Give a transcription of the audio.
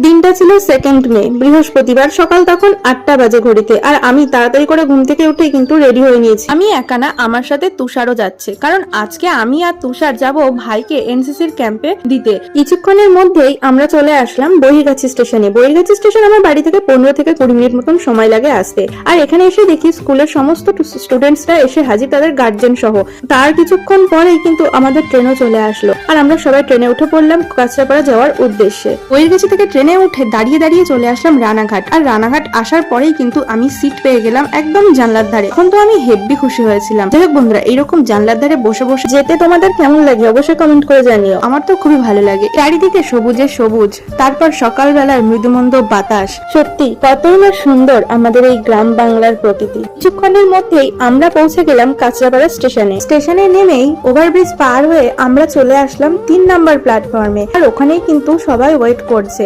দিনটা ছিল 2 মে, বৃহস্পতিবার। সকাল তখন 8টা বাজে ঘড়িতে। আর আমি তাড়াতাড়ি করে ঘুম থেকে উঠে কিন্তু রেডি হয়ে নিয়েছি। আমি একা না, আমার সাথে তুষারও যাচ্ছে, কারণ আজকে আমি আর তুষার যাব ভাইকে এনসিসির ক্যাম্পে দিতে। কিছুক্ষণের মধ্যেই আমরা চলে আসলাম বহিরগাছি স্টেশনে। বহিরগাছি স্টেশন আমার বাড়ি থেকে 15 থেকে 20 মিনিট মতন সময় লাগে আসতে। আর এখানে এসে দেখি স্কুলের সমস্ত স্টুডেন্টসরা এসে হাজির, তাদের গার্জেন সহ। তার কিছুক্ষণ পরেই কিন্তু আমাদের ট্রেনও চলে আসলো, আর আমরা সবাই ট্রেনে উঠে পড়লাম কাঁচরাপাড়া যাওয়ার উদ্দেশ্যে। বহিরগাছি থেকে ট্রেনে উঠে দাঁড়িয়ে দাঁড়িয়ে চলে আসলাম রানাঘাট। আর রানাঘাট আসার পরেই কিন্তু আমি সিট পেয়ে গেলাম একদম জানলার ধারে। এখন তো আমি হেব্বি খুশি হয়েছিলাম। যাই হোক বন্ধুরা, এইরকম জানলার ধারে বসে বসে যেতে তোমাদের কেমন লাগে অবশ্যই কমেন্ট করে জানিও। আমার তো খুবই ভালো লাগে। চারিদিকে সবুজে সবুজ, তারপর সকালবেলার মৃদুমন্দ বাতাস। সত্যি কতই না সুন্দর আমাদের এই গ্রাম বাংলার প্রকৃতি। কিছুক্ষণের মধ্যেই আমরা পৌঁছে গেলাম কাঁচরাপাড়া স্টেশনে। স্টেশনে নেমেই ওভারব্রিজ পার হয়ে আমরা চলে আসলাম 3 নাম্বার প্ল্যাটফর্মে। আর ওখানেই কিন্তু সবাই ওয়েট করছে।